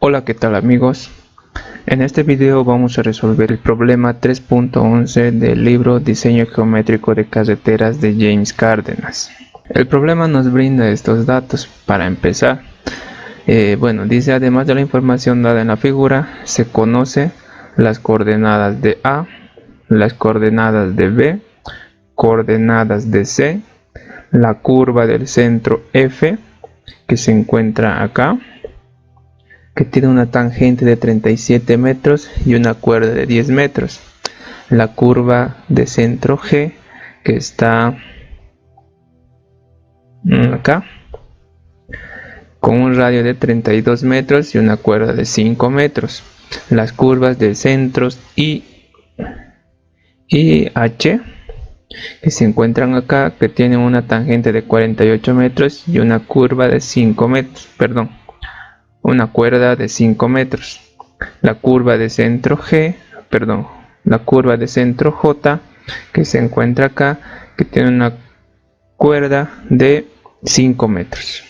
Hola, ¿qué tal amigos? En este video vamos a resolver el problema 3.11 del libro Diseño Geométrico de Carreteras de James Cárdenas. El problema nos brinda estos datos. Para empezar, dice: además de la información dada en la figura, se conoce las coordenadas de A, las coordenadas de B, coordenadas de C, la curva del centro F, que se encuentra acá, que tiene una tangente de 37 metros y una cuerda de 10 metros. La curva de centro G, que está acá, con un radio de 32 metros y una cuerda de 5 metros. Las curvas de centros I y H, que se encuentran acá, que tienen una tangente de 48 metros y una curva de 5 metros, una cuerda de 5 metros. La curva de centro la curva de centro J, que se encuentra acá, que tiene una cuerda de 5 metros.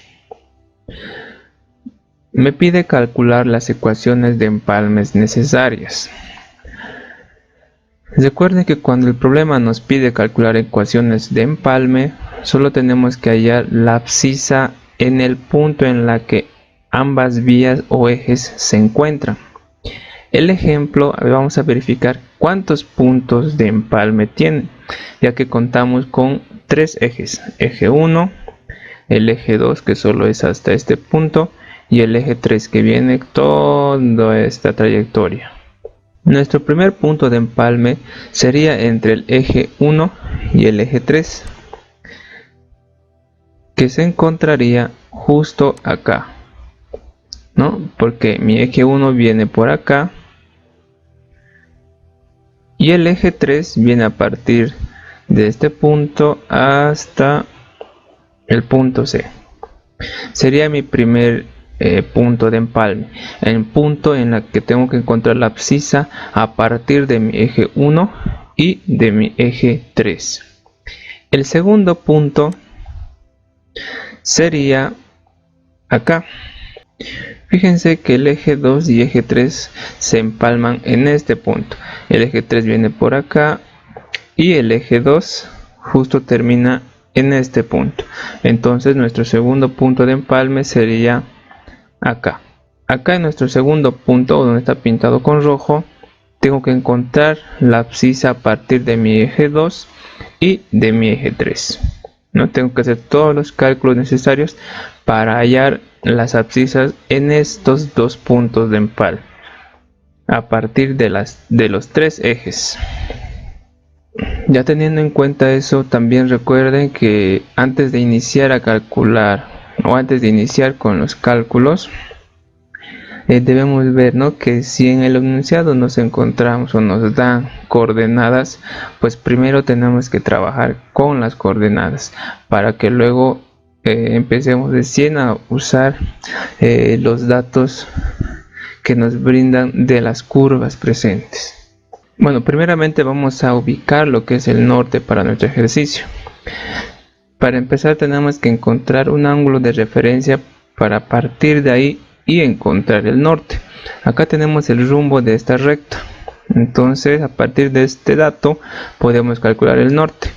Me pide calcular las ecuaciones de empalmes necesarias. Recuerden que cuando el problema nos pide calcular ecuaciones de empalme, solo tenemos que hallar la abscisa en el punto en la que ambas vías o ejes se encuentran. El ejemplo, vamos a verificar cuántos puntos de empalme tiene, ya que contamos con tres ejes: eje 1, el eje 2, que solo es hasta este punto, y el eje 3, que viene toda esta trayectoria. Nuestro primer punto de empalme sería entre el eje 1 y el eje 3, que se encontraría justo acá, ¿no? Porque mi eje 1 viene por acá y el eje 3 viene a partir de este punto hasta el punto C. Sería mi primer punto de empalme, el punto en el que tengo que encontrar la abscisa a partir de mi eje 1 y de mi eje 3. El segundo punto sería acá. Fíjense que el eje 2 y eje 3 se empalman en este punto. El eje 3 viene por acá y el eje 2 justo termina en este punto. Entonces nuestro segundo punto de empalme sería acá. Acá en nuestro segundo punto, donde está pintado con rojo, tengo que encontrar la abscisa a partir de mi eje 2 y de mi eje 3. No tengo que hacer todos los cálculos necesarios para hallar las abscisas en estos dos puntos de empalme a partir de los tres ejes. Ya teniendo en cuenta eso, también recuerden que antes de iniciar a calcular o antes de iniciar con los cálculos, debemos ver, ¿no?, que si en el enunciado nos encontramos o nos dan coordenadas, pues primero tenemos que trabajar con las coordenadas para que luego empecemos recién a usar los datos que nos brindan de las curvas presentes. Bueno, primeramente vamos a ubicar lo que es el norte para nuestro ejercicio. Para empezar tenemos que encontrar un ángulo de referencia para partir de ahí y encontrar el norte. Acá tenemos el rumbo de esta recta. Entonces, a partir de este dato podemos calcular el norte.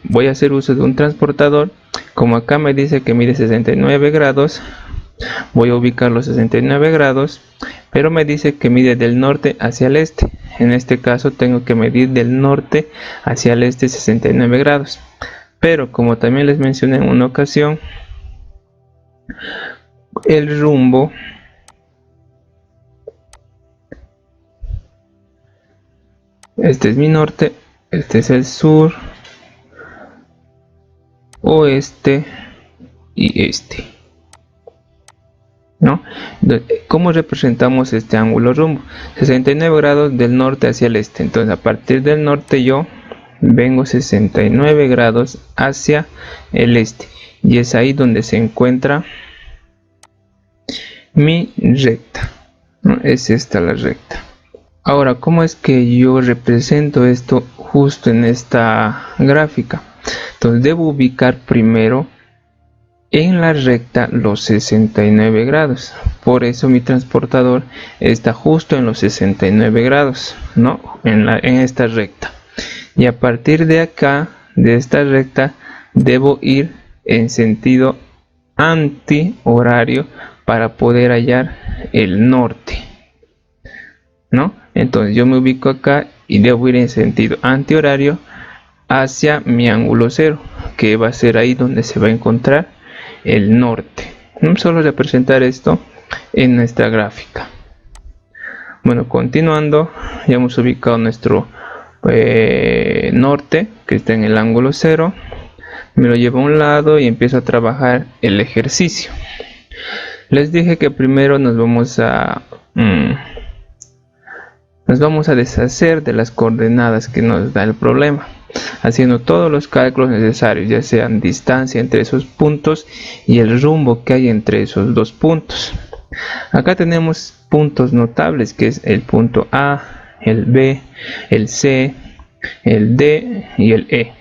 Voy a hacer uso de un transportador. Como acá me dice que mide 69 grados, voy a ubicar los 69 grados, pero me dice que mide del norte hacia el este. En este caso tengo que medir del norte hacia el este 69 grados. Pero como también les mencioné en una ocasión, el rumbo este es mi norte, este es el sur, oeste y este, ¿no? ¿Cómo representamos este ángulo rumbo? 69 grados del norte hacia el este. Entonces, a partir del norte yo vengo 69 grados hacia el este, y es ahí donde se encuentra mi recta, ¿no? Es esta la recta. Ahora, ¿cómo es que yo represento esto justo en esta gráfica? Entonces debo ubicar primero en la recta los 69 grados. por eso mi transportador está justo en los 69 grados, ¿no? En esta recta. Y a partir de acá, de esta recta, debo ir en sentido antihorario para poder hallar el norte, ¿no? Entonces yo me ubico acá y debo ir en sentido antihorario hacia mi ángulo cero, que va a ser ahí donde se va a encontrar el norte. Solo representar esto en nuestra gráfica. Bueno, continuando, ya hemos ubicado nuestro norte, que está en el ángulo cero. Me lo llevo a un lado y empiezo a trabajar el ejercicio. Les dije que primero nos vamos a deshacer de las coordenadas que nos da el problema, haciendo todos los cálculos necesarios, ya sean distancia entre esos puntos y el rumbo que hay entre esos dos puntos. Acá tenemos puntos notables, que es el punto A, el B, el C, el D y el E.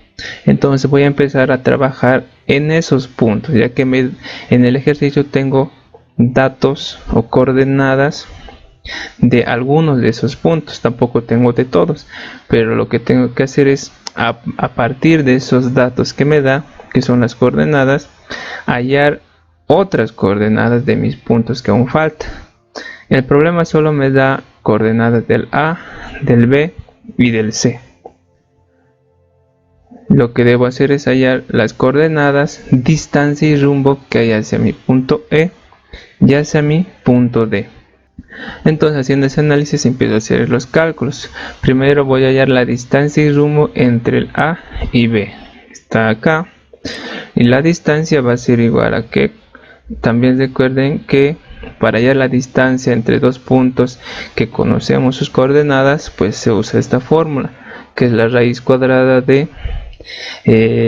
Entonces voy a empezar a trabajar en esos puntos, ya que en el ejercicio tengo datos o coordenadas de algunos de esos puntos, tampoco tengo de todos, pero lo que tengo que hacer es a partir de esos datos que me da, que son las coordenadas, hallar otras coordenadas de mis puntos que aún faltan. El problema solo me da coordenadas del A, del B y del C. Lo que debo hacer es hallar las coordenadas, distancia y rumbo que hay hacia mi punto E y hacia mi punto D. Entonces, haciendo ese análisis, empiezo a hacer los cálculos. Primero voy a hallar la distancia y rumbo entre el A y B. Está acá. Y la distancia va a ser igual a que, también recuerden que para hallar la distancia entre dos puntos que conocemos sus coordenadas, pues se usa esta fórmula, que es la raíz cuadrada de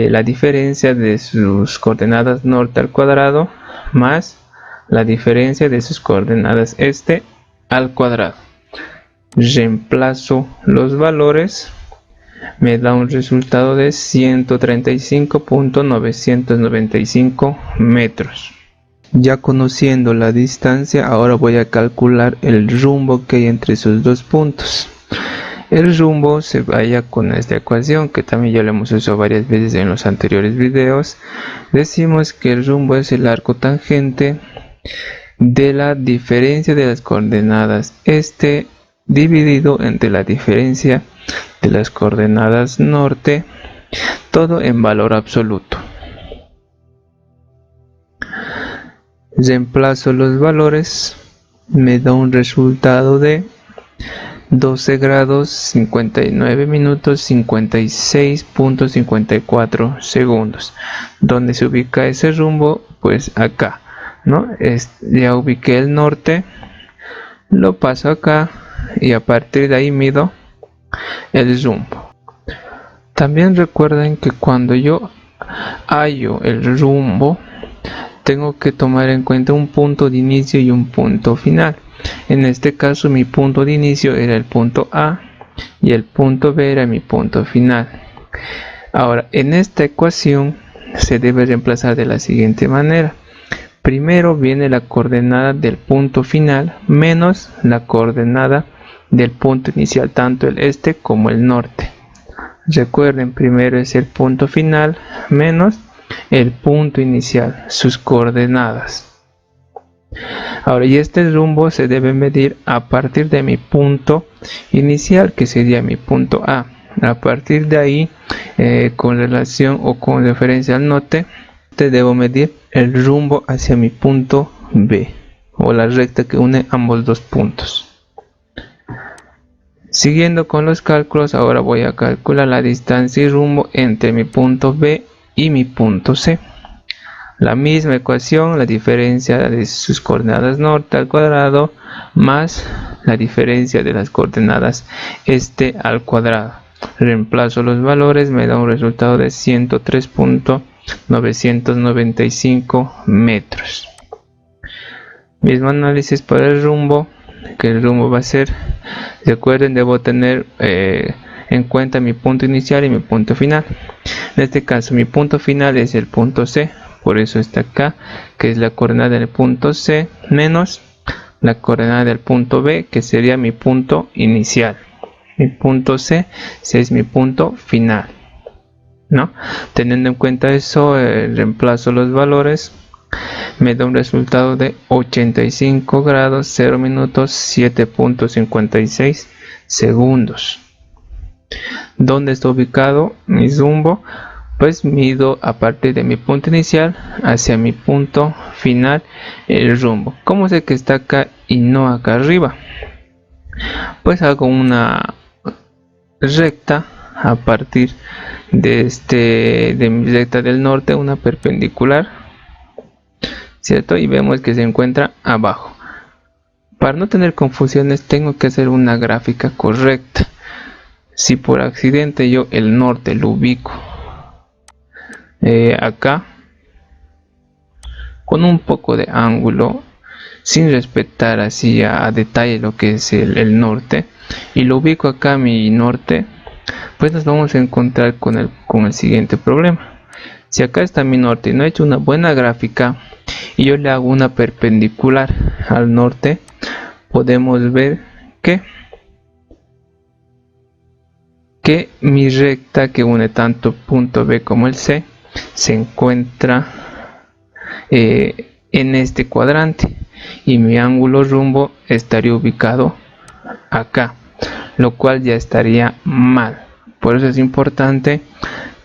la diferencia de sus coordenadas norte al cuadrado más la diferencia de sus coordenadas este al cuadrado. Reemplazo los valores, me da un resultado de 135.995 metros. Ya conociendo la distancia, ahora voy a calcular el rumbo que hay entre esos dos puntos. El rumbo se vaya con esta ecuación, que también ya lo hemos usado varias veces en los anteriores videos. Decimos que el rumbo es el arco tangente de la diferencia de las coordenadas este dividido entre la diferencia de las coordenadas norte, todo en valor absoluto. Reemplazo los valores, me da un resultado de 12 grados 59 minutos 56.54 segundos. ¿Dónde se ubica ese rumbo? Pues acá, ¿no? Ya ubiqué el norte, lo paso acá y a partir de ahí mido el rumbo. También recuerden que cuando yo hallo el rumbo, tengo que tomar en cuenta un punto de inicio y un punto final. En este caso mi punto de inicio era el punto A y el punto B era mi punto final. Ahora, en esta ecuación se debe reemplazar de la siguiente manera. Primero viene la coordenada del punto final menos la coordenada del punto inicial, tanto el este como el norte. Recuerden, primero es el punto final menos el punto inicial, sus coordenadas. Ahora, y este rumbo se debe medir a partir de mi punto inicial, que sería mi punto A. A partir de ahí, con relación o con referencia al norte, debo medir el rumbo hacia mi punto B, o la recta que une ambos dos puntos. Siguiendo con los cálculos, ahora voy a calcular la distancia y rumbo entre mi punto B y mi punto C. La misma ecuación, la diferencia de sus coordenadas norte al cuadrado más la diferencia de las coordenadas este al cuadrado. Reemplazo los valores, me da un resultado de 103.995 metros. Mismo análisis para el rumbo, que el rumbo va a ser, recuerden, debo tener en cuenta mi punto inicial y mi punto final. En este caso mi punto final es el punto C, por eso está acá, que es la coordenada del punto C menos la coordenada del punto B, que sería mi punto inicial. Mi punto C es mi punto final, ¿no? Teniendo en cuenta eso, reemplazo los valores, me da un resultado de 85 grados 0 minutos 7.56 segundos. ¿Dónde está ubicado mi rumbo? Pues mido a partir de mi punto inicial hacia mi punto final el rumbo. ¿Cómo sé que está acá y no acá arriba? Pues hago una recta a partir de mi recta del norte, una perpendicular, ¿cierto? Y vemos que se encuentra abajo. Para no tener confusiones tengo que hacer una gráfica correcta. Si por accidente yo el norte lo ubico acá con un poco de ángulo, sin respetar así a detalle lo que es el norte, y lo ubico acá mi norte, pues nos vamos a encontrar con el siguiente problema. Si acá está mi norte y no he hecho una buena gráfica y yo le hago una perpendicular al norte, podemos ver que mi recta que une tanto punto B como el C se encuentra en este cuadrante y mi ángulo rumbo estaría ubicado acá, lo cual ya estaría mal. Por eso es importante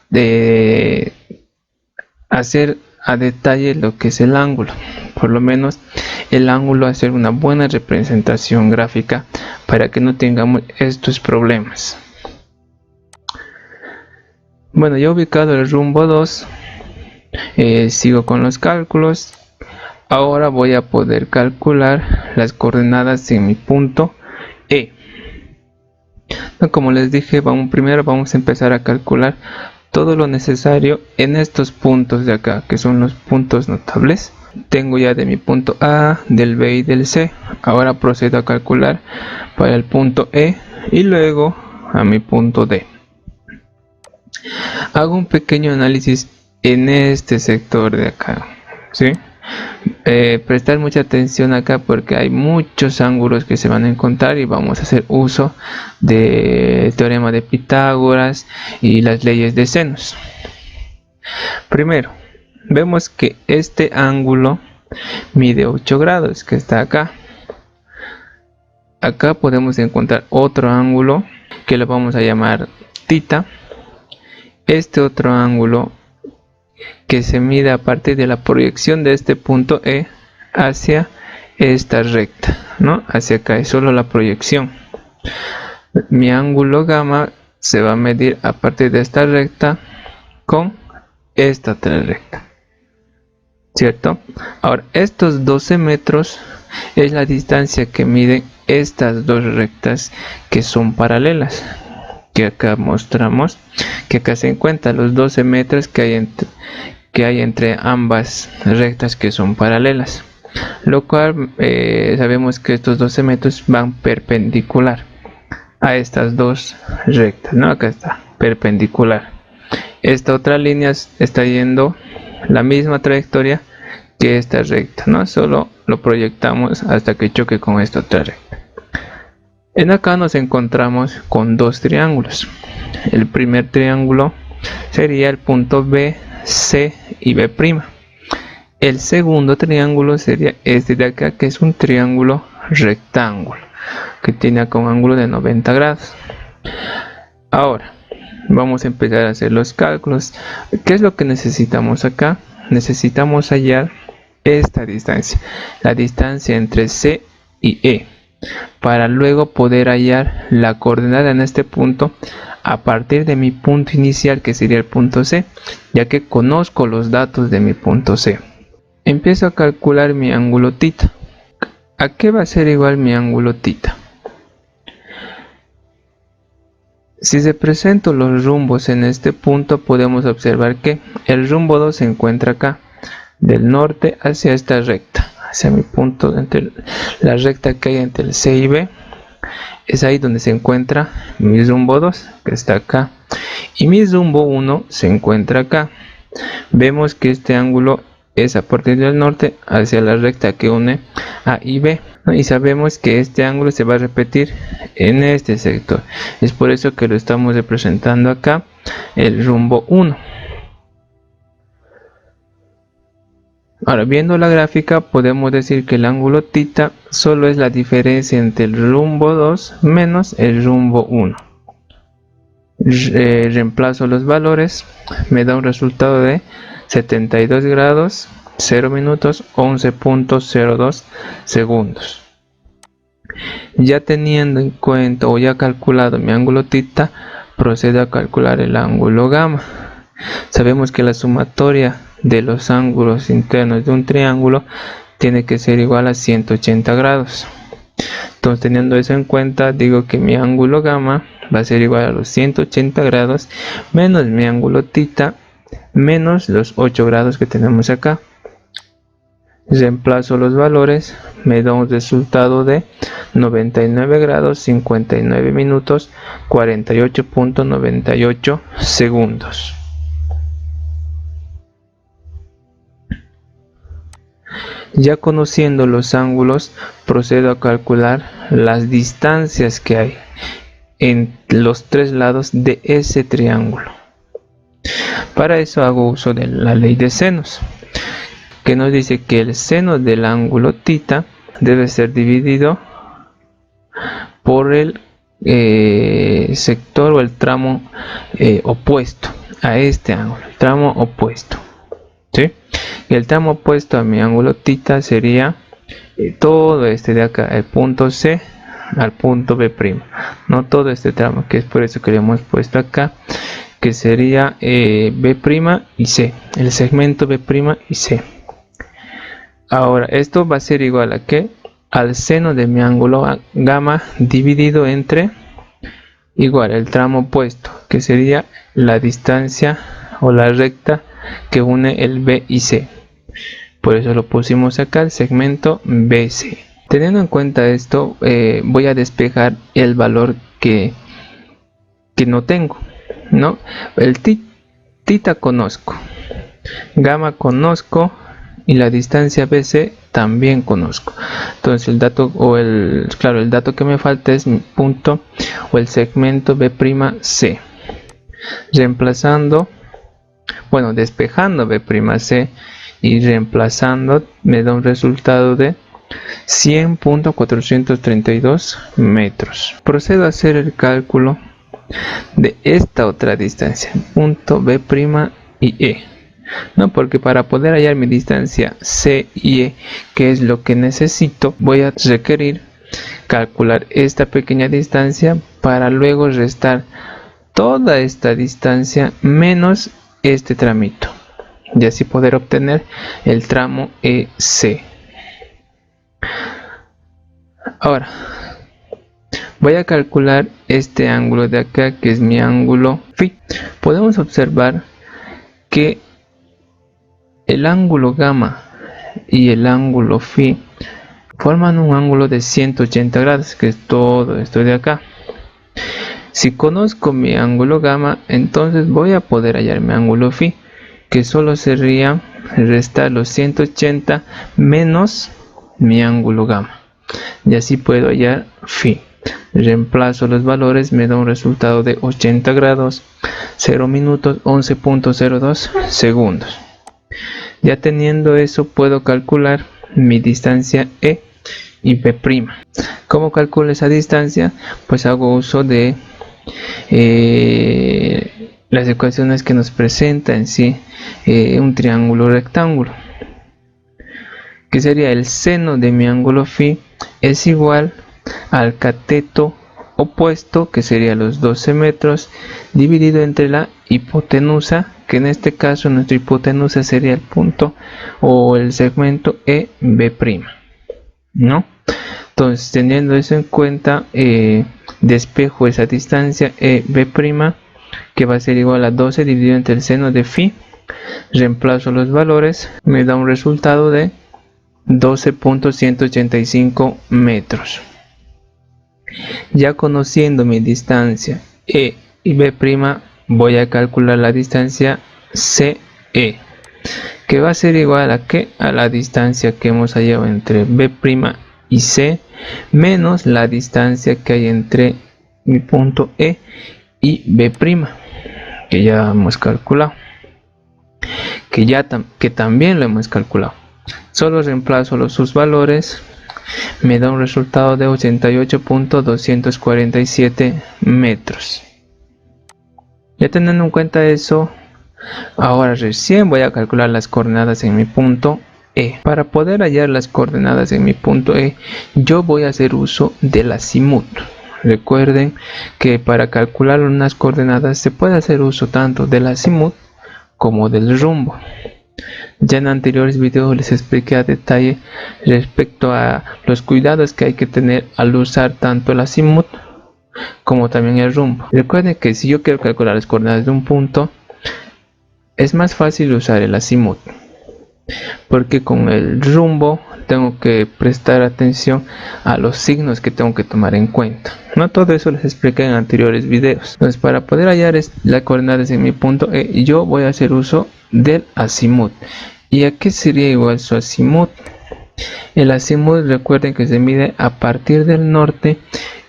de hacer a detalle lo que es el ángulo, por lo menos el ángulo, hacer una buena representación gráfica para que no tengamos estos problemas. Bueno, ya ubicado el rumbo 2, sigo con los cálculos. Ahora voy a poder calcular las coordenadas en mi punto E. Como les dije, primero vamos a empezar a calcular todo lo necesario en estos puntos de acá, que son los puntos notables. Tengo ya de mi punto A, del B y del C. Ahora procedo a calcular para el punto E y luego a mi punto D. Hago un pequeño análisis en este sector de acá, ¿sí? Prestar mucha atención acá porque hay muchos ángulos que se van a encontrar y vamos a hacer uso del teorema de Pitágoras y las leyes de senos. Primero, vemos que este ángulo mide 8 grados, que está acá. Acá podemos encontrar otro ángulo que lo vamos a llamar θ. Este otro ángulo que se mide a partir de la proyección de este punto E hacia esta recta, ¿no? Hacia acá es solo la proyección. Mi ángulo gamma se va a medir a partir de esta recta con esta otra recta, ¿cierto? Ahora, estos 12 metros es la distancia que miden estas dos rectas que son paralelas, que acá mostramos que acá se encuentran los 12 metros que hay entre ambas rectas que son paralelas, lo cual sabemos que estos 12 metros van perpendicular a estas dos rectas, ¿no? Acá está perpendicular. Esta otra línea está yendo la misma trayectoria que esta recta, ¿no? Solo lo proyectamos hasta que choque con esta otra recta. En acá nos encontramos con dos triángulos. El primer triángulo sería el punto B, C y B'. El segundo triángulo sería este de acá, que es un triángulo rectángulo que tiene acá un ángulo de 90 grados. Ahora vamos a empezar a hacer los cálculos. ¿Qué es lo que necesitamos acá? Necesitamos hallar esta distancia, la distancia entre C y E, para luego poder hallar la coordenada en este punto a partir de mi punto inicial, que sería el punto C, ya que conozco los datos de mi punto C. Empiezo a calcular mi ángulo θ. ¿A qué va a ser igual mi ángulo θ? Si represento los rumbos en este punto, podemos observar que el rumbo 2 se encuentra acá, del norte hacia esta recta, hacia mi punto, entre la recta que hay entre el C y B. Es ahí donde se encuentra mi rumbo 2, que está acá, y mi rumbo 1 se encuentra acá. Vemos que este ángulo es a partir del norte hacia la recta que une A y B, ¿no? Y sabemos que este ángulo se va a repetir en este sector. Es por eso que lo estamos representando acá, el rumbo 1. Ahora, viendo la gráfica, podemos decir que el ángulo θ solo es la diferencia entre el rumbo 2 menos el rumbo 1. Reemplazo los valores, me da un resultado de 72 grados, 0 minutos, 11.02 segundos. Ya teniendo en cuenta o ya calculado mi ángulo θ, procedo a calcular el ángulo gamma. Sabemos que la sumatoria de los ángulos internos de un triángulo tiene que ser igual a 180 grados. Entonces, teniendo eso en cuenta, digo que mi ángulo gamma va a ser igual a los 180 grados menos mi ángulo θ menos los 8 grados que tenemos acá. Reemplazo los valores, me da un resultado de 99 grados, 59 minutos, 48.98 segundos. Ya conociendo los ángulos, procedo a calcular las distancias que hay en los tres lados de ese triángulo. Para eso hago uso de la ley de senos, que nos dice que el seno del ángulo θ debe ser dividido por el sector o el tramo opuesto a este ángulo, el tramo opuesto, ¿sí? Y el tramo opuesto a mi ángulo θ sería todo este de acá, el punto C al punto B', no todo este tramo, que es por eso que le hemos puesto acá, que sería B' y C, el segmento B' y C. Ahora, esto va a ser igual a ¿qué? Al seno de mi ángulo gamma dividido entre igual el tramo opuesto, que sería la distancia o la recta que une el B y C. Por eso lo pusimos acá, el segmento BC. Teniendo en cuenta esto, voy a despejar el valor que no tengo, ¿no? El θ conozco, gamma conozco y la distancia BC también conozco. Entonces el dato el dato que me falta es mi punto o el segmento B'C. Reemplazando, despejando B'C y reemplazando, me da un resultado de 100.432 metros. Procedo a hacer el cálculo de esta otra distancia, punto B' y E. No, porque para poder hallar mi distancia C y E, que es lo que necesito, voy a requerir calcular esta pequeña distancia para luego restar toda esta distancia menos este tramito, y así poder obtener el tramo EC. Ahora voy a calcular este ángulo de acá, que es mi ángulo phi. Podemos observar que el ángulo gamma y el ángulo phi forman un ángulo de 180 grados, que es todo esto de acá. Si conozco mi ángulo gamma, entonces voy a poder hallar mi ángulo phi, que solo sería restar los 180 menos mi ángulo gamma, y así puedo hallar phi. Reemplazo los valores, me da un resultado de 80 grados, 0 minutos, 11.02 segundos. Ya teniendo eso, puedo calcular mi distancia E y B'. ¿Cómo calculo esa distancia? Pues hago uso de las ecuaciones que nos presenta en sí un triángulo rectángulo, que sería el seno de mi ángulo phi es igual al cateto opuesto, que sería los 12 metros, dividido entre la hipotenusa, que en este caso nuestra hipotenusa sería el punto o el segmento EB', ¿no? Entonces, teniendo eso en cuenta, despejo esa distancia EB', que va a ser igual a 12 dividido entre el seno de phi. Reemplazo los valores, me da un resultado de 12.185 metros. Ya conociendo mi distancia E y B', voy a calcular la distancia CE. que va a ser igual a ¿qué? A la distancia que hemos hallado entre B' y C menos la distancia que hay entre mi punto E y B', que ya hemos calculado, que también lo hemos calculado. Solo reemplazo sus valores, me da un resultado de 88.247 metros. Ya teniendo en cuenta eso, ahora recién voy a calcular las coordenadas en mi punto E. Para poder hallar las coordenadas en mi punto E, yo voy a hacer uso del azimut. Recuerden que para calcular unas coordenadas se puede hacer uso tanto del azimut como del rumbo. Ya en anteriores videos les expliqué a detalle respecto a los cuidados que hay que tener al usar tanto el azimut como también el rumbo. Recuerden que si yo quiero calcular las coordenadas de un punto, es más fácil usar el azimut, porque con el rumbo tengo que prestar atención a los signos que tengo que tomar en cuenta. No todo eso les expliqué en anteriores videos. Entonces, para poder hallar las coordenadas en mi punto E, yo voy a hacer uso del azimut. ¿Y a qué sería igual su azimut? El azimut, recuerden que se mide a partir del norte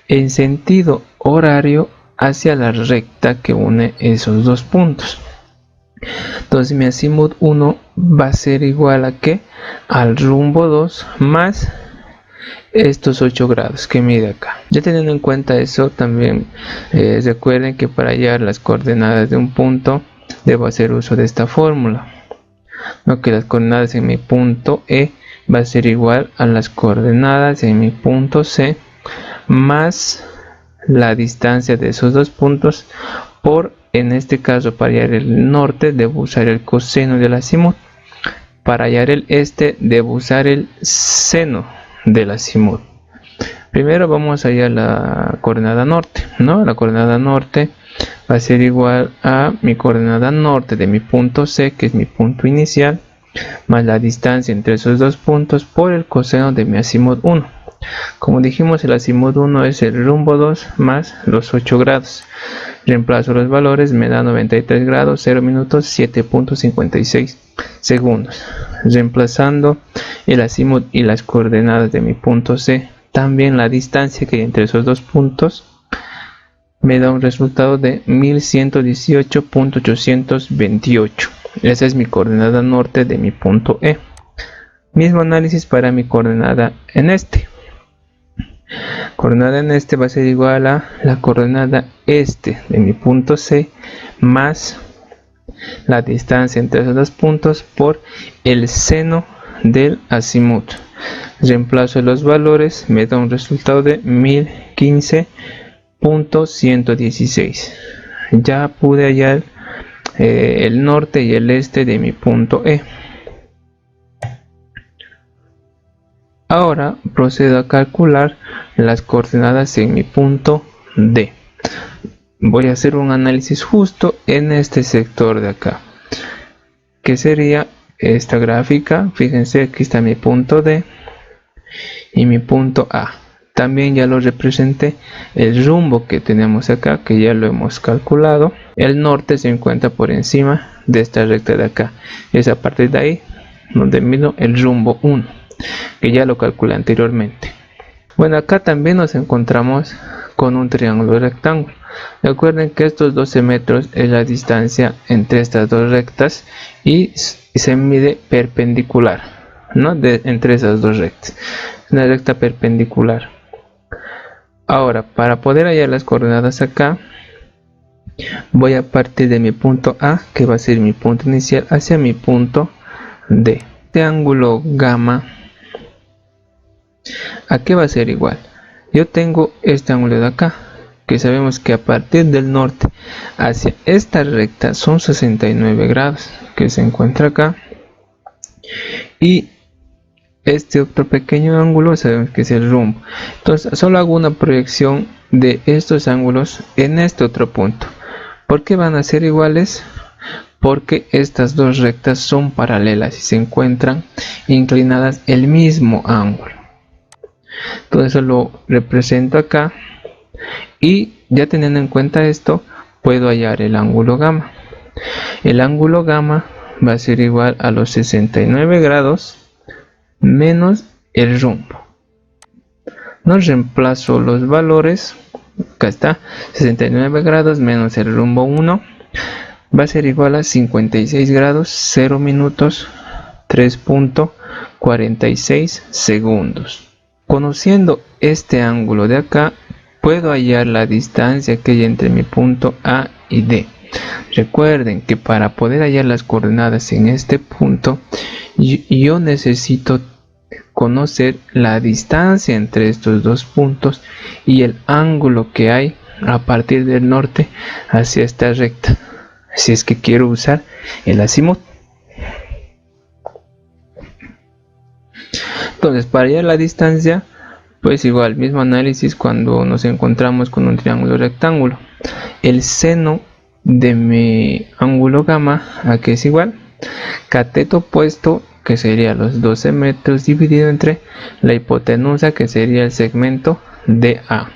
en sentido horario hacia la recta que une esos dos puntos. Entonces mi azimut 1 va a ser igual a ¿qué? Al rumbo 2 más estos 8 grados que mide acá. Ya teniendo en cuenta eso, también recuerden que para hallar las coordenadas de un punto debo hacer uso de esta fórmula, ¿no? Que las coordenadas en mi punto E va a ser igual a las coordenadas en mi punto C más la distancia de esos dos puntos por, en este caso, para hallar el norte debo usar el coseno del azimut, para hallar el este debo usar el seno del azimut. Primero vamos a hallar la coordenada norte, ¿no? La coordenada norte va a ser igual a mi coordenada norte de mi punto C, que es mi punto inicial, más la distancia entre esos dos puntos por el coseno de mi azimut 1. Como dijimos, el azimut 1 es el rumbo 2 más los 8 grados. Reemplazo los valores, me da 93 grados, 0 minutos, 7.56 segundos. Reemplazando el azimut y las coordenadas de mi punto C, también la distancia que hay entre esos dos puntos, me da un resultado de 1118.828. Esa es mi coordenada norte de mi punto E. Mismo análisis para mi coordenada en este. Coordenada en este va a ser igual a la coordenada este de mi punto C más la distancia entre esos dos puntos por el seno del azimut. Reemplazo los valores, me da un resultado de 1015.116. Ya pude hallar el norte y el este de mi punto E. Ahora procedo a calcular las coordenadas en mi punto D. Voy a hacer un análisis justo en este sector de acá, que sería esta gráfica. Fíjense, aquí está mi punto D y mi punto A. También ya lo representé el rumbo que tenemos acá, que ya lo hemos calculado. El norte se encuentra por encima de esta recta de acá. Es a partir de ahí donde mido el rumbo 1, que ya lo calculé anteriormente. Bueno, acá también nos encontramos con un triángulo rectángulo. Recuerden que estos 12 metros es la distancia entre estas dos rectas y se mide perpendicular, ¿no? Entre esas dos rectas. Una recta perpendicular. Ahora, para poder hallar las coordenadas acá, voy a partir de mi punto A, que va a ser mi punto inicial, hacia mi punto D. Este ángulo gamma, ¿a qué va a ser igual? Yo tengo este ángulo de acá, que sabemos que a partir del norte hacia esta recta son 69 grados, que se encuentra acá. Y este otro pequeño ángulo sabemos que es el rumbo. Entonces solo hago una proyección de estos ángulos en este otro punto. ¿Por qué van a ser iguales? Porque estas dos rectas son paralelas y se encuentran inclinadas el mismo ángulo. Todo eso lo represento acá, y ya teniendo en cuenta esto, puedo hallar el ángulo gamma. El ángulo gamma va a ser igual a los 69 grados menos el rumbo. No reemplazo los valores. Acá está, 69 grados menos el rumbo 1 va a ser igual a 56 grados 0 minutos 3.46 segundos. Conociendo este ángulo de acá, puedo hallar la distancia que hay entre mi punto A y D. Recuerden que para poder hallar las coordenadas en este punto, yo necesito conocer la distancia entre estos dos puntos y el ángulo que hay a partir del norte hacia esta recta, si es que quiero usar el azimut. Entonces, para hallar la distancia, pues igual, mismo análisis cuando nos encontramos con un triángulo rectángulo. El seno de mi ángulo gamma, aquí es igual, cateto opuesto, que sería los 12 metros, dividido entre la hipotenusa, que sería el segmento DA.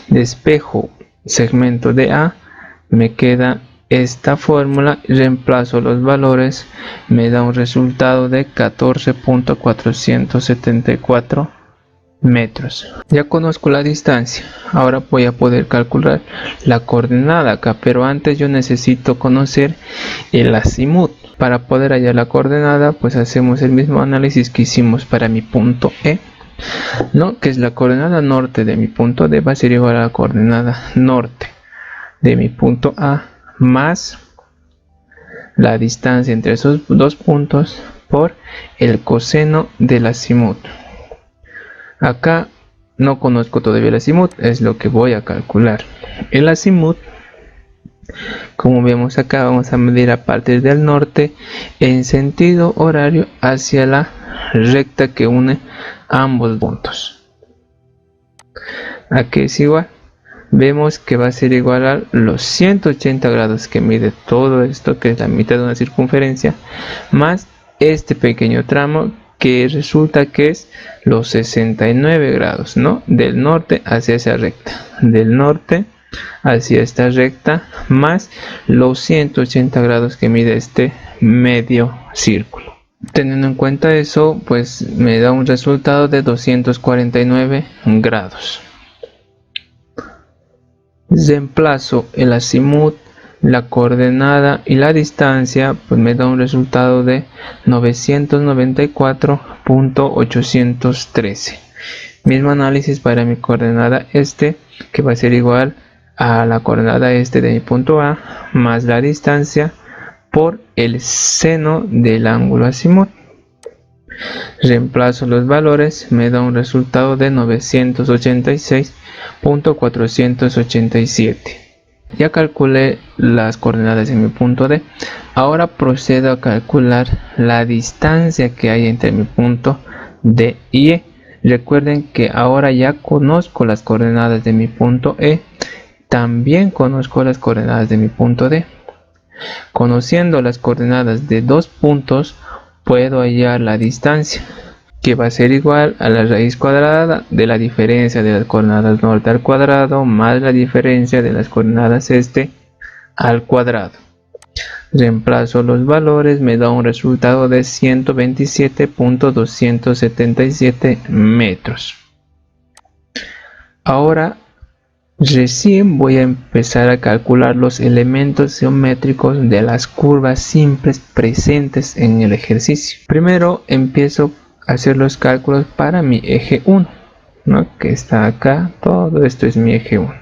Despejo segmento DA, me queda esta fórmula, reemplazo los valores, me da un resultado de 14.474 metros. Ya conozco la distancia, ahora voy a poder calcular la coordenada acá, pero antes yo necesito conocer el azimut. Para poder hallar la coordenada, pues hacemos el mismo análisis que hicimos para mi punto E, ¿no? Que es la coordenada norte de mi punto D va a ser igual a la coordenada norte de mi punto A más la distancia entre esos dos puntos por el coseno del azimut. Acá no conozco todavía el azimut, es lo que voy a calcular. El azimut, como vemos acá, vamos a medir a partir del norte en sentido horario hacia la recta que une ambos puntos. Aquí es igual, vemos que va a ser igual a los 180 grados que mide todo esto, que es la mitad de una circunferencia, más este pequeño tramo que resulta que es los 69 grados, ¿no? Del norte hacia esa recta, del norte hacia esta recta, más los 180 grados que mide este medio círculo. Teniendo en cuenta eso, pues me da un resultado de 249 grados. Reemplazo el azimut, la coordenada y la distancia, pues me da un resultado de 994.813. Mismo análisis para mi coordenada este, que va a ser igual a la coordenada este de mi punto A más la distancia por el seno del ángulo azimut. Reemplazo los valores, me da un resultado de 986.487. Ya calculé las coordenadas en mi punto D. Ahora procedo a calcular la distancia que hay entre mi punto D y E. Recuerden que ahora ya conozco las coordenadas de mi punto E. También conozco las coordenadas de mi punto D. Conociendo las coordenadas de dos puntos, puedo hallar la distancia, que va a ser igual a la raíz cuadrada de la diferencia de las coordenadas norte al cuadrado más la diferencia de las coordenadas este al cuadrado. Reemplazo los valores, me da un resultado de 127.277 metros. Ahora recién voy a empezar a calcular los elementos geométricos de las curvas simples presentes en el ejercicio. Primero empiezo a hacer los cálculos para mi eje 1, ¿no? Que está acá, todo esto es mi eje 1.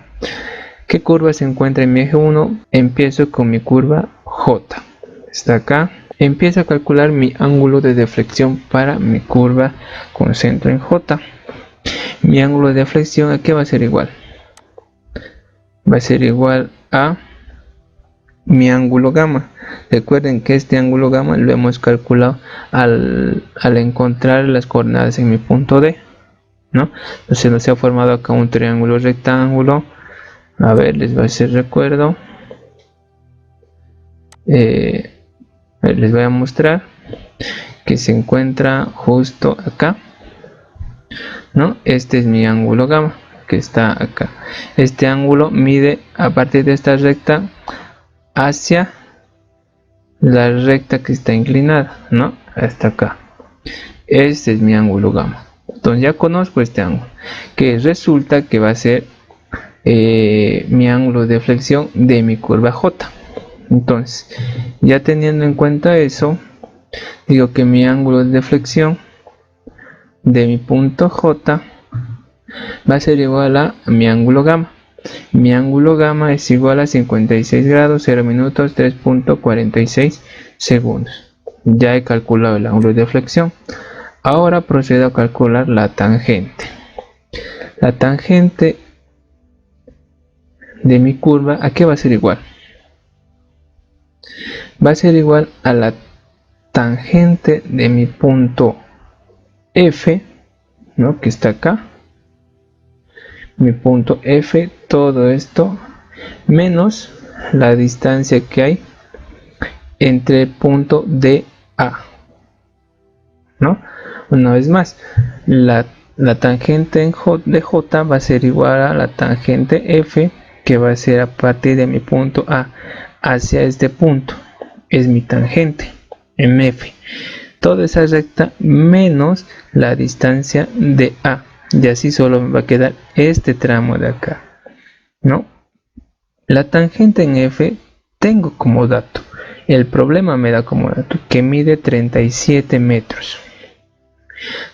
¿Qué curva se encuentra en mi eje 1? Empiezo con mi curva J, está acá. Empiezo a calcular mi ángulo de deflexión para mi curva con centro en J. Mi ángulo de deflexión, ¿a qué va a ser igual? Va a ser igual a mi ángulo gamma. Recuerden que este ángulo gamma lo hemos calculado al encontrar las coordenadas en mi punto D, ¿no? Entonces nos ha formado acá un triángulo rectángulo. A ver, les voy a hacer recuerdo. Les voy a mostrar que se encuentra justo acá, ¿no? Este es mi ángulo gamma, que está acá. Este ángulo mide a partir de esta recta hacia la recta que está inclinada, ¿no? Hasta acá. Este es mi ángulo gamma. Entonces ya conozco este ángulo, que resulta que va a ser mi ángulo de flexión de mi curva J. Entonces, ya teniendo en cuenta eso, digo que mi ángulo de flexión de mi punto J va a ser igual a mi ángulo gamma. Mi ángulo gamma es igual a 56 grados 0 minutos 3.46 segundos. Ya he calculado el ángulo de flexión. Ahora procedo a calcular la tangente. La tangente de mi curva, ¿a qué va a ser igual? Va a ser igual a la tangente de mi punto F, ¿no? Que está acá. Mi punto F, todo esto, menos la distancia que hay entre el punto DA, ¿no? Una vez más, la tangente de J va a ser igual a la tangente F, que va a ser a partir de mi punto A hacia este punto. Es mi tangente en F. Toda esa recta menos la distancia de A. Y así solo me va a quedar este tramo de acá, ¿no? La tangente en F tengo como dato. El problema me da como dato que mide 37 metros,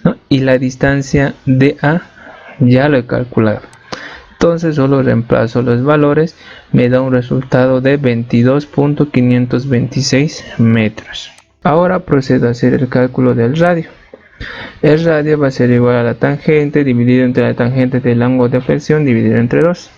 ¿no? Y la distancia de A ya lo he calculado. Entonces solo reemplazo los valores, me da un resultado de 22.526 metros. Ahora procedo a hacer el cálculo del radio. El radio va a ser igual a la tangente dividido entre la tangente del ángulo de flexión dividido entre 2.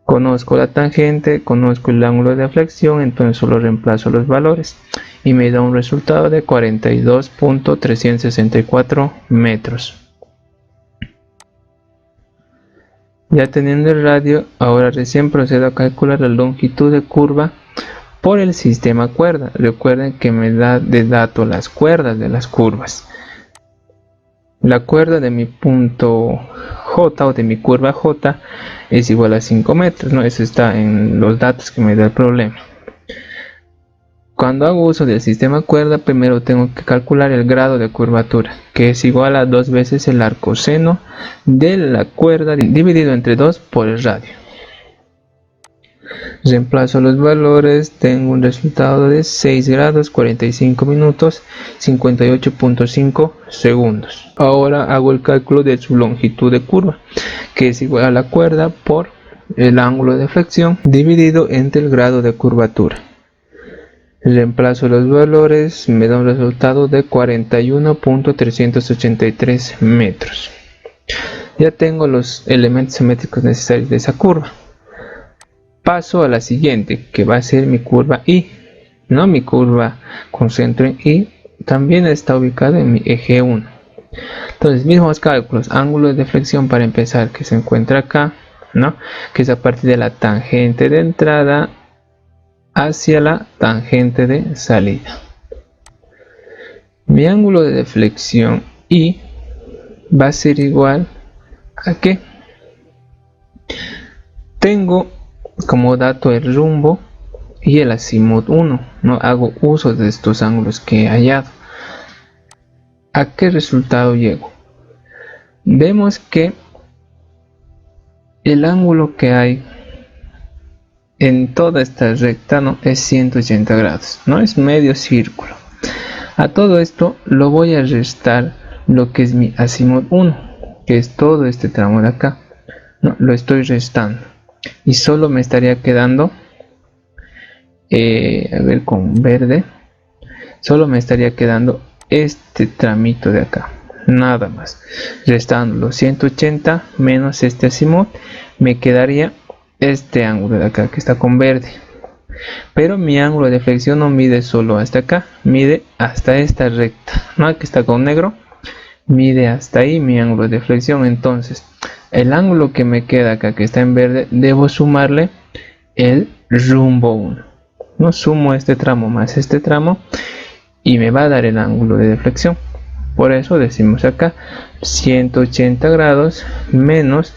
Conozco la tangente, conozco el ángulo de flexión, entonces solo reemplazo los valores y me da un resultado de 42.364 metros. Ya teniendo el radio, ahora recién procedo a calcular la longitud de curva por el sistema cuerda. Recuerden que me da de dato las cuerdas de las curvas. La cuerda de mi punto J o de mi curva J es igual a 5 metros, ¿no? Eso está en los datos que me da el problema. Cuando hago uso del sistema cuerda, primero tengo que calcular el grado de curvatura, que es igual a 2 veces el arcoseno de la cuerda dividido entre 2 por el radio. Reemplazo los valores, tengo un resultado de 6 grados 45 minutos 58.5 segundos. Ahora hago el cálculo de su longitud de curva, que es igual a la cuerda por el ángulo de flexión dividido entre el grado de curvatura. Reemplazo los valores, me da un resultado de 41.383 metros. Ya tengo los elementos simétricos necesarios de esa curva. Paso a la siguiente, que va a ser mi curva Y, ¿no? Mi curva con centro en Y también está ubicada en mi eje 1. Entonces, mismos cálculos, ángulo de flexión para empezar, que se encuentra acá, ¿no? Que es a partir de la tangente de entrada hacia la tangente de salida. Mi ángulo de deflexión Y va a ser igual a que tengo como dato el rumbo y el azimut 1, no hago uso de estos ángulos que he hallado. ¿A qué resultado llego? Vemos que el ángulo que hay en toda esta recta, ¿no?, es 180 grados, no es medio círculo. A todo esto lo voy a restar lo que es mi azimut 1, que es todo este tramo de acá, no, lo estoy restando y solo me estaría quedando a ver, con verde solo me estaría quedando este tramito de acá, nada más. Restando los 180 menos este azimut, me quedaría este ángulo de acá que está con verde. Pero mi ángulo de flexión no mide solo hasta acá, mide hasta esta recta, ¿no?, que está con negro, mide hasta ahí mi ángulo de flexión. Entonces el ángulo que me queda acá, que está en verde, debo sumarle el rumbo 1. No, sumo este tramo más este tramo y me va a dar el ángulo de deflexión. Por eso decimos acá 180 grados menos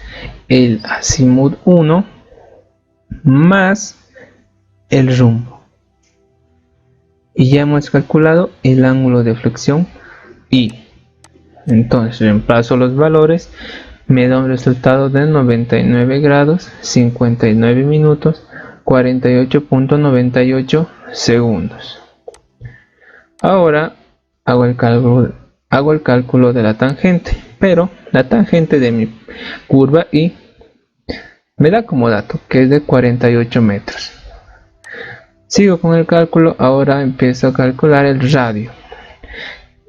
el azimut 1 más el rumbo. Y ya hemos calculado el ángulo de flexión y entonces reemplazo los valores, me da un resultado de 99 grados 59 minutos 48.98 segundos. Ahora hago el cálculo de la tangente, pero la tangente de mi curva y me da como dato que es de 48 metros. Sigo con el cálculo. Ahora empiezo a calcular el radio,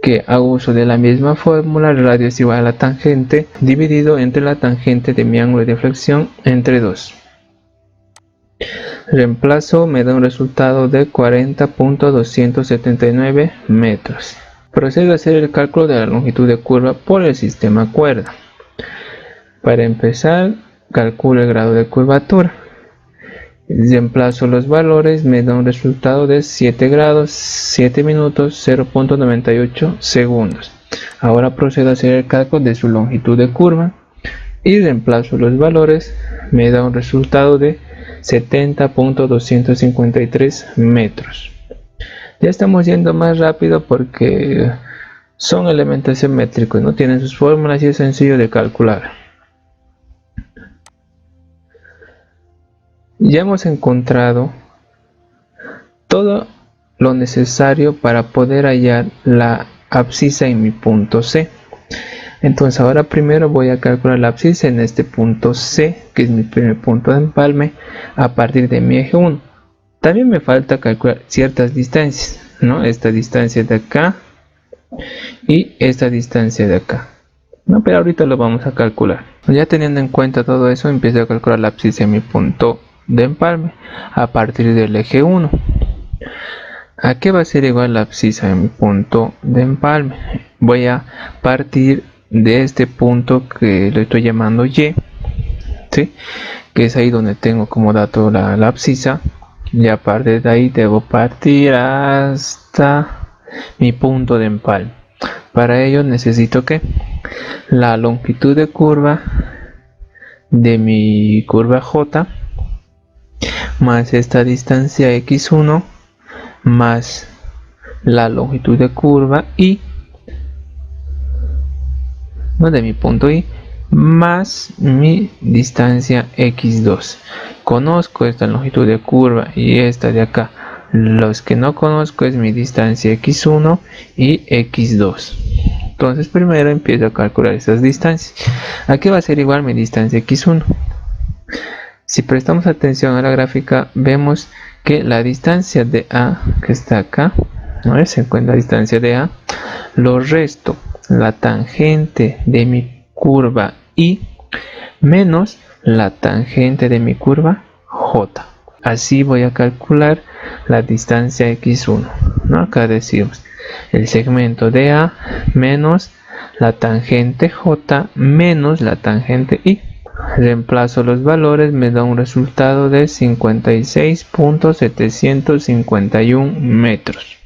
que hago uso de la misma fórmula. El radio es igual a la tangente dividido entre la tangente de mi ángulo de flexión entre 2. Reemplazo, me da un resultado de 40.279 metros. Procedo a hacer el cálculo de la longitud de curva por el sistema cuerda. Para empezar, calculo el grado de curvatura. Reemplazo los valores, me da un resultado de 7 grados 7 minutos 0.98 segundos. Ahora procedo a hacer el cálculo de su longitud de curva y reemplazo los valores, me da un resultado de 70.253 metros. Ya estamos yendo más rápido porque son elementos simétricos, no tienen sus fórmulas y es sencillo de calcular. Ya hemos encontrado todo lo necesario para poder hallar la abscisa en mi punto C. Entonces ahora primero voy a calcular la abscisa en este punto C, que es mi primer punto de empalme, a partir de mi eje 1. También me falta calcular ciertas distancias, ¿no? Esta distancia de acá y esta distancia de acá, ¿no? Pero ahorita lo vamos a calcular. Ya teniendo en cuenta todo eso, empiezo a calcular la abscisa en mi punto de empalme a partir del eje 1. ¿A qué va a ser igual la abscisa en mi punto de empalme? Voy a partir de este punto que lo estoy llamando Y, ¿sí? Que es ahí donde tengo como dato la abscisa, y a partir de ahí debo partir hasta mi punto de empalme. Para ello necesito que la longitud de curva de mi curva J más esta distancia x1 más la longitud de curva y de mi punto I más mi distancia x2. Conozco esta longitud de curva y esta de acá. Los que no conozco es mi distancia x1 y x2. Entonces primero empiezo a calcular esas distancias. ¿A qué va a ser igual mi distancia x1? Si prestamos atención a la gráfica, vemos que la distancia de A, que está acá, ¿no? Se encuentra la distancia de A, lo resto la tangente de mi curva I menos la tangente de mi curva J. Así voy a calcular la distancia x1, ¿no? Acá decimos el segmento de A menos la tangente J menos la tangente I. Reemplazo los valores, me da un resultado de 56.751 metros.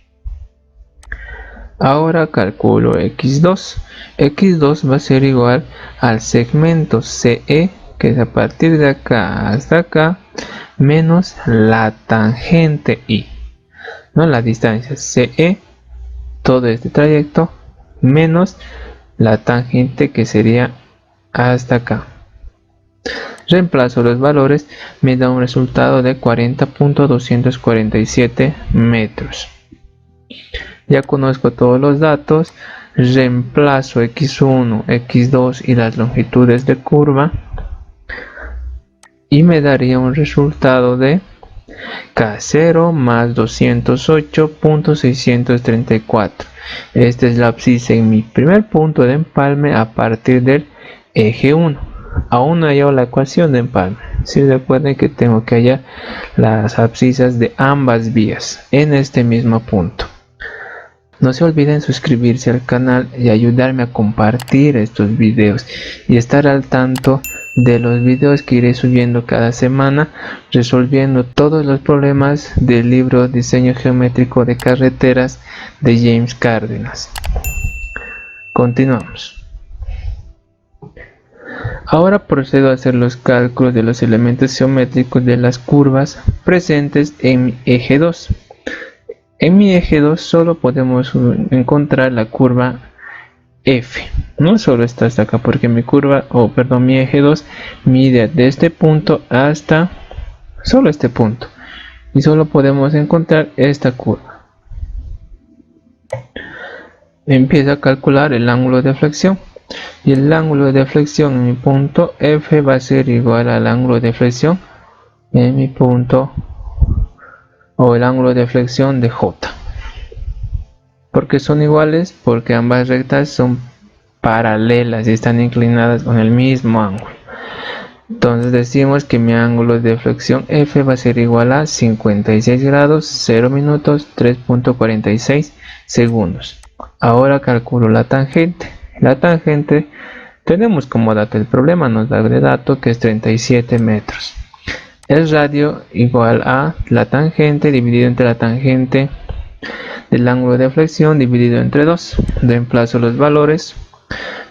Ahora calculo x2. x2 va a ser igual al segmento CE, que es a partir de acá hasta acá, menos la tangente I, ¿no? La distancia CE, todo este trayecto, menos la tangente que sería hasta acá. Reemplazo los valores, me da un resultado de 40.247 metros. Ya conozco todos los datos, reemplazo x1, x2 y las longitudes de curva y me daría un resultado de K0 más 208.634. Esta es la abscisa en mi primer punto de empalme a partir del eje 1. Aún no he hallado la ecuación de empalme. Si recuerden que tengo que hallar las abscisas de ambas vías en este mismo punto. No se olviden suscribirse al canal y ayudarme a compartir estos videos y estar al tanto de los videos que iré subiendo cada semana, resolviendo todos los problemas del libro Diseño Geométrico de Carreteras de James Cárdenas. Continuamos. Ahora procedo a hacer los cálculos de los elementos geométricos de las curvas presentes en mi eje 2. En mi eje 2 solo podemos encontrar la curva F. No solo está hasta acá, porque mi mi eje 2 mide de este punto hasta solo este punto. Y solo podemos encontrar esta curva. Empiezo a calcular el ángulo de flexión. Y el ángulo de flexión en mi punto F va a ser igual al ángulo de flexión en mi punto, o el ángulo de flexión de J. ¿Por qué son iguales? Porque ambas rectas son paralelas y están inclinadas con el mismo ángulo. Entonces decimos que mi ángulo de flexión F va a ser igual a 56 grados, 0 minutos, 3.46 segundos. Ahora calculo la tangente. La tangente tenemos como dato, el problema nos da de dato que es 37 metros. El radio igual a la tangente dividido entre la tangente del ángulo de flexión dividido entre 2. Reemplazo los valores,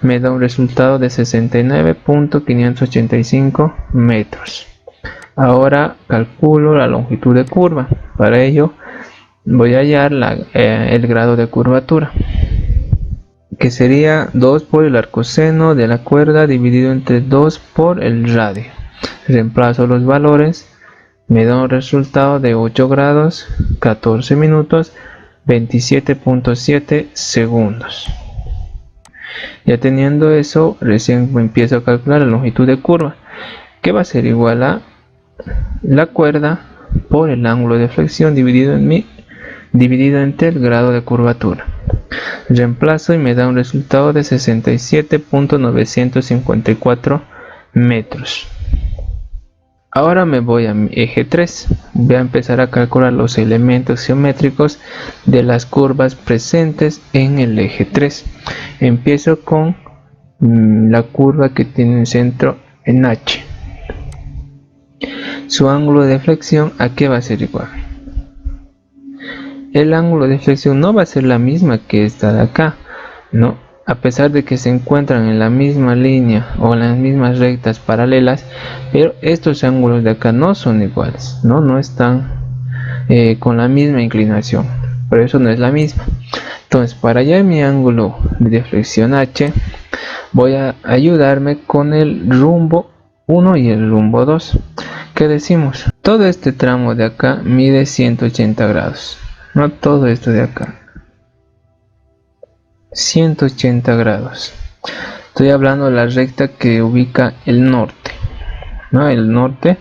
me da un resultado de 69.585 metros. Ahora calculo la longitud de curva. Para ello voy a hallar el grado de curvatura, que sería 2 por el arcoseno de la cuerda dividido entre 2 por el radio. Reemplazo los valores, me da un resultado de 8 grados, 14 minutos, 27.7 segundos. Ya teniendo eso, recién empiezo a calcular la longitud de curva, que va a ser igual a la cuerda por el ángulo de flexión dividido entre el grado de curvatura. Reemplazo y me da un resultado de 67.954 metros. Ahora me voy a mi eje 3. Voy a empezar a calcular los elementos geométricos de las curvas presentes en el eje 3. Empiezo con la curva que tiene un centro en H. Su ángulo de flexión, ¿a qué va a ser igual? El ángulo de flexión no va a ser la misma que esta de acá, ¿no? A pesar de que se encuentran en la misma línea o en las mismas rectas paralelas, pero estos ángulos de acá no son iguales, no están con la misma inclinación, por eso no es la misma. Entonces, para hallar mi ángulo de flexión H, voy a ayudarme con el rumbo 1 y el rumbo 2. ¿Qué decimos? Todo este tramo de acá mide 180 grados, no todo esto de acá. 180 grados. Estoy hablando de la recta que ubica el norte, ¿no? El norte,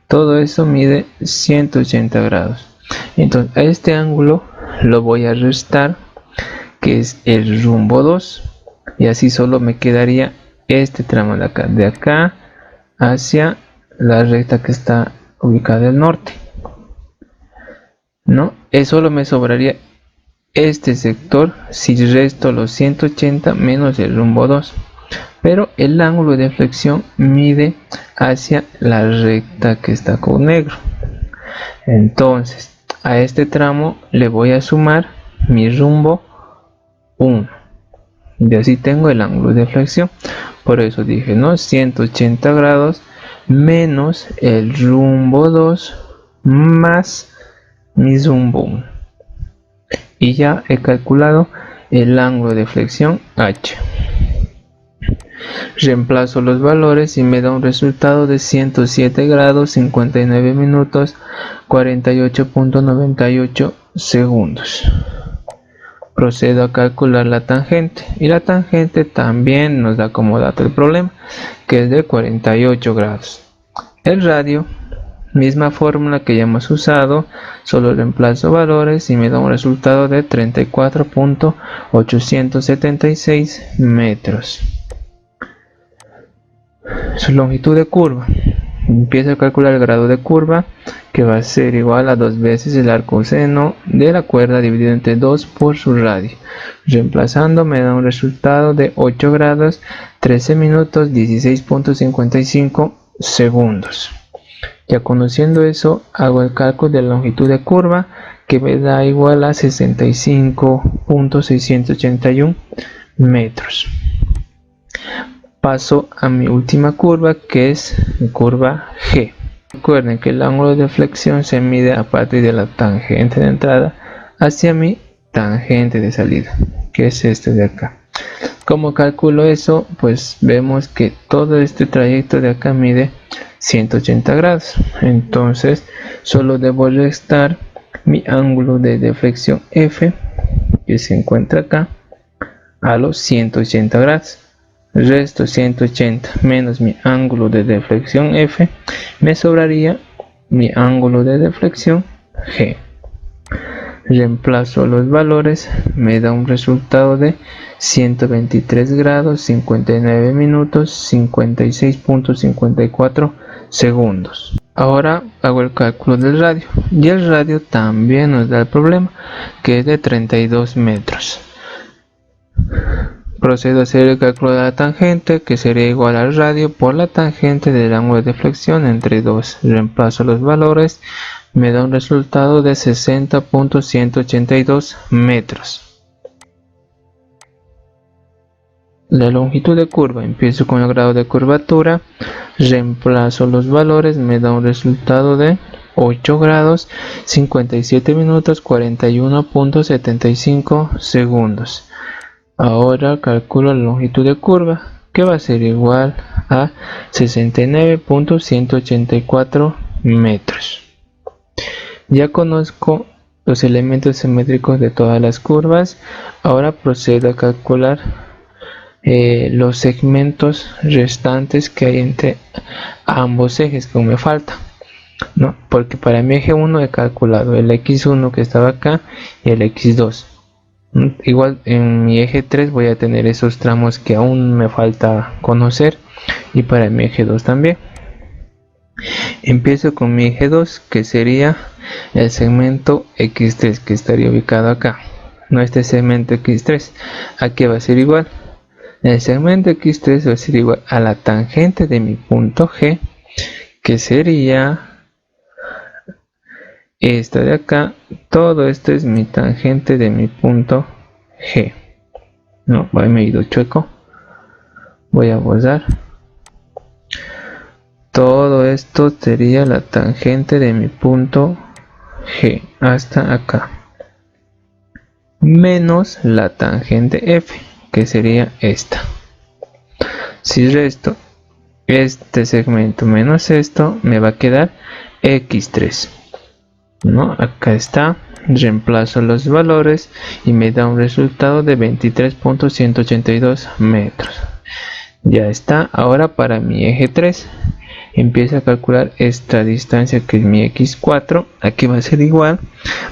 todo eso mide 180 grados. Entonces a este ángulo lo voy a restar, que es el rumbo 2, y así solo me quedaría este tramo de acá hacia la recta que está ubicada al norte, ¿no? Solo me sobraría este sector si resto los 180 menos el rumbo 2, pero el ángulo de flexión mide hacia la recta que está con negro. Entonces a este tramo le voy a sumar mi rumbo 1 y así tengo el ángulo de flexión. Por eso dije, ¿no? 180 grados menos el rumbo 2 más mi rumbo 1. Y ya he calculado el ángulo de flexión H. Reemplazo los valores y me da un resultado de 107 grados, 59 minutos, 48.98 segundos. Procedo a calcular la tangente, y la tangente también nos da como dato el problema, que es de 48 grados. El radio, misma fórmula que ya hemos usado, solo reemplazo valores y me da un resultado de 34.876 metros. Su longitud de curva, empiezo a calcular el grado de curva, que va a ser igual a 2 veces el arcoseno de la cuerda dividido entre 2 por su radio. Reemplazando me da un resultado de 8 grados, 13 minutos, 16.55 segundos. Ya conociendo eso, hago el cálculo de la longitud de curva, que me da igual a 65.681 metros. paso a mi última curva, que es curva G. Recuerden que el ángulo de flexión se mide a partir de la tangente de entrada hacia mi tangente de salida, que es este de acá. ¿Cómo calculo eso? Pues vemos que todo este trayecto de acá mide 180 grados. Entonces solo debo restar mi ángulo de deflexión F, que se encuentra acá, a los 180 grados. Resto 180 menos mi ángulo de deflexión F, me sobraría mi ángulo de deflexión G. Reemplazo los valores, me da un resultado de 123 grados, 59 minutos, 56.54 segundos. Ahora hago el cálculo del radio, y el radio también nos da el problema, que es de 32 metros. Procedo a hacer el cálculo de la tangente, que sería igual al radio por la tangente del ángulo de deflexión entre 2. Reemplazo los valores, me da un resultado de 60.182 metros. La longitud de curva, empiezo con el grado de curvatura, reemplazo los valores, me da un resultado de 8 grados, 57 minutos, 41.75 segundos. Ahora calculo la longitud de curva, que va a ser igual a 69.184 metros. Ya conozco los elementos simétricos de todas las curvas. Ahora procedo a calcular los segmentos restantes que hay entre ambos ejes, que aún me falta, ¿no? Porque para mi eje 1 he calculado el x1 que estaba acá y el x2. Igual en mi eje 3 voy a tener esos tramos que aún me falta conocer, y para mi eje 2 también. Empiezo con mi eje 2, que sería el segmento x3, que estaría ubicado acá, no este segmento x3. Aquí va a ser igual, el segmento x3 va a ser igual a la tangente de mi punto G, que sería esta de acá. Todo esto es mi tangente de mi punto G. No, me he ido chueco, voy a borrar. Todo esto sería la tangente de mi punto G hasta acá, menos la tangente F, que sería esta. Si resto este segmento menos esto, me va a quedar x3, ¿no? Acá está, reemplazo los valores y me da un resultado de 23.182 metros. Ya está. Ahora para mi eje 3 empiezo a calcular esta distancia, que es mi x4. Aquí va a ser igual,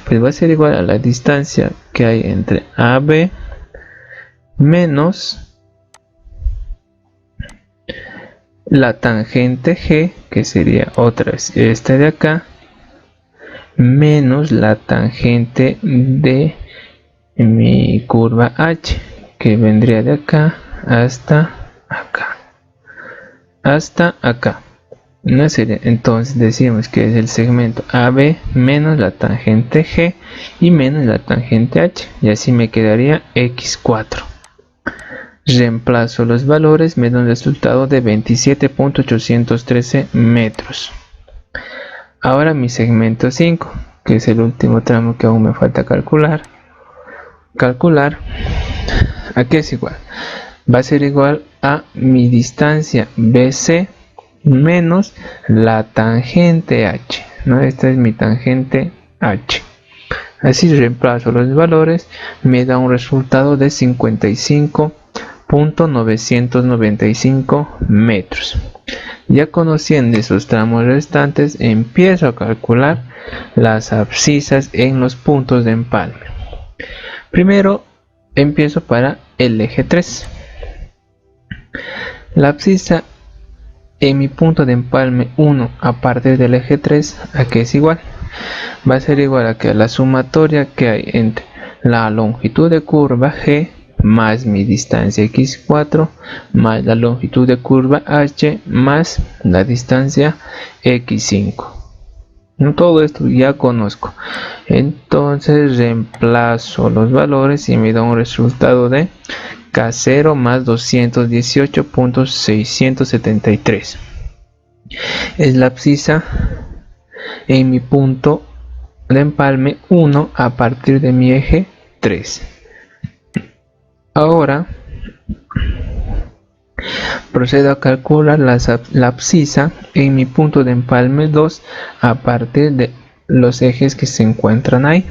pues va a ser igual a la distancia que hay entre AB menos la tangente G, que sería otra vez esta de acá, menos la tangente de mi curva H, que vendría de acá hasta acá, hasta acá. Una serie, entonces decimos que es el segmento AB menos la tangente G y menos la tangente H, y así me quedaría x4. Reemplazo los valores, me da un resultado de 27.813 metros. Ahora mi segmento 5, que es el último tramo que aún me falta calcular. Aquí es igual, va a ser igual a mi distancia BC menos la tangente H, ¿no? Esta es mi tangente H. Así reemplazo los valores, me da un resultado de 55.995 metros. Ya conociendo esos tramos restantes, empiezo a calcular las abscisas en los puntos de empalme. Primero empiezo para el eje 3. La abscisa en mi punto de empalme 1 a partir del eje 3, aquí es igual, va a ser igual a que la sumatoria que hay entre la longitud de curva G más mi distancia x4 más la longitud de curva H más la distancia x5. Todo esto ya conozco, entonces reemplazo los valores y me da un resultado de K0 más 218.673. Es la abscisa en mi punto de empalme 1 a partir de mi eje 3. Ahora procedo a calcular la abscisa en mi punto de empalme 2 a partir de los ejes que se encuentran ahí,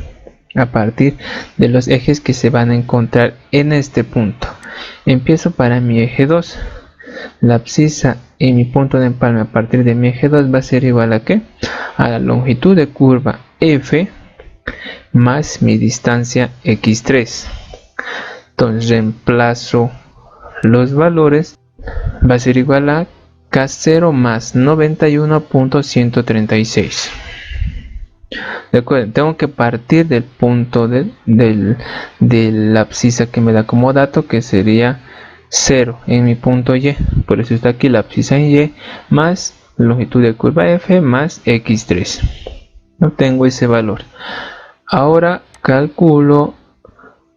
a partir de los ejes que se van a encontrar en este punto. Empiezo para mi eje 2. La abscisa en mi punto de empalme a partir de mi eje 2 va a ser igual a ¿qué? A la longitud de curva F más mi distancia x3. Entonces reemplazo los valores, va a ser igual a K0 más 91.136. de acuerdo, tengo que partir del punto de la abscisa que me da como dato, que sería 0 en mi punto Y. Por eso está aquí la abscisa en Y más longitud de curva F más x3. Obtengo ese valor. Ahora calculo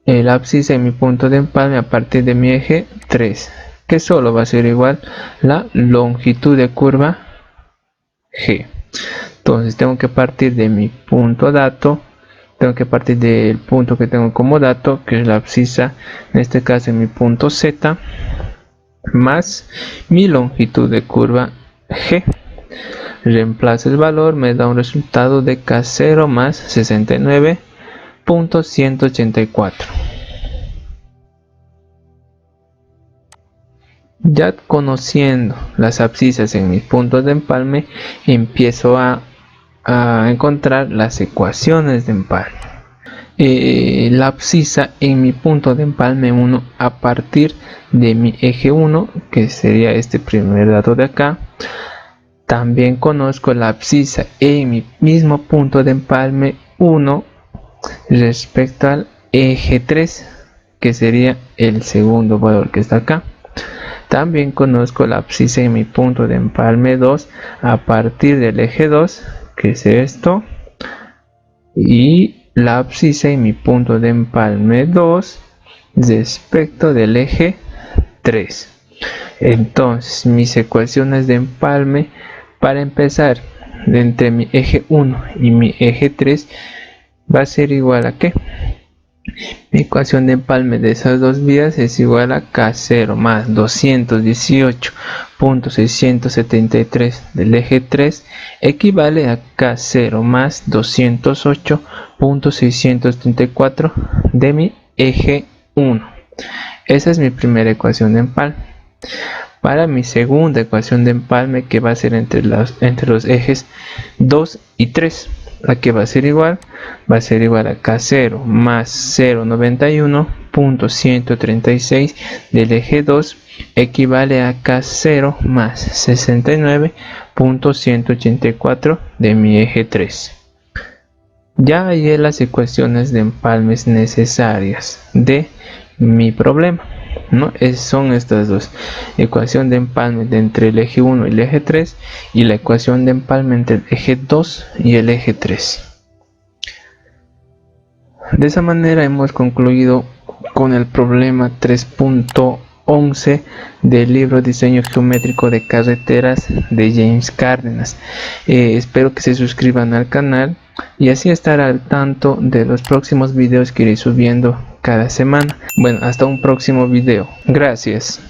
la abscisa en mi punto de empalme a partir de mi eje 3, que solo va a ser igual la longitud de curva G. Entonces tengo que partir de mi punto dato, tengo que partir del punto que tengo como dato, que es la abscisa, en este caso en mi punto Z, más mi longitud de curva G. Reemplazo el valor, me da un resultado de K0 más 69.184. Ya conociendo las abscisas en mis puntos de empalme, empiezo a encontrar las ecuaciones de empalme. La abscisa en mi punto de empalme 1 a partir de mi eje 1, que sería este primer dato de acá. También conozco la abscisa en mi mismo punto de empalme 1 respecto al eje 3, que sería el segundo valor que está acá. También conozco la abscisa en mi punto de empalme 2 a partir del eje 2, que es esto, y la abscisa en mi punto de empalme 2 respecto del eje 3. Entonces mis ecuaciones de empalme, para empezar, de entre mi eje 1 y mi eje 3 va a ser igual a ¿qué? Mi ecuación de empalme de esas dos vías es igual a K0 más 218.673 del eje 3 equivale a K0 más 208.634 de mi eje 1. Esa es mi primera ecuación de empalme. Para mi segunda ecuación de empalme, que va a ser entre los ejes 2 y 3, la que va a ser igual a K0 más 091.136 del eje 2 equivale a K0 más 69.184 de mi eje 3. Ya hallé las ecuaciones de empalmes necesarias de mi problema, ¿no? Son estas dos: ecuación de empalme de entre el eje 1 y el eje 3 y la ecuación de empalme entre el eje 2 y el eje 3. De esa manera hemos concluido con el problema 3.11 del libro Diseño Geométrico de Carreteras de James Cárdenas. Espero que se suscriban al canal y así estar al tanto de los próximos videos que iré subiendo cada semana. Bueno, hasta un próximo video. Gracias.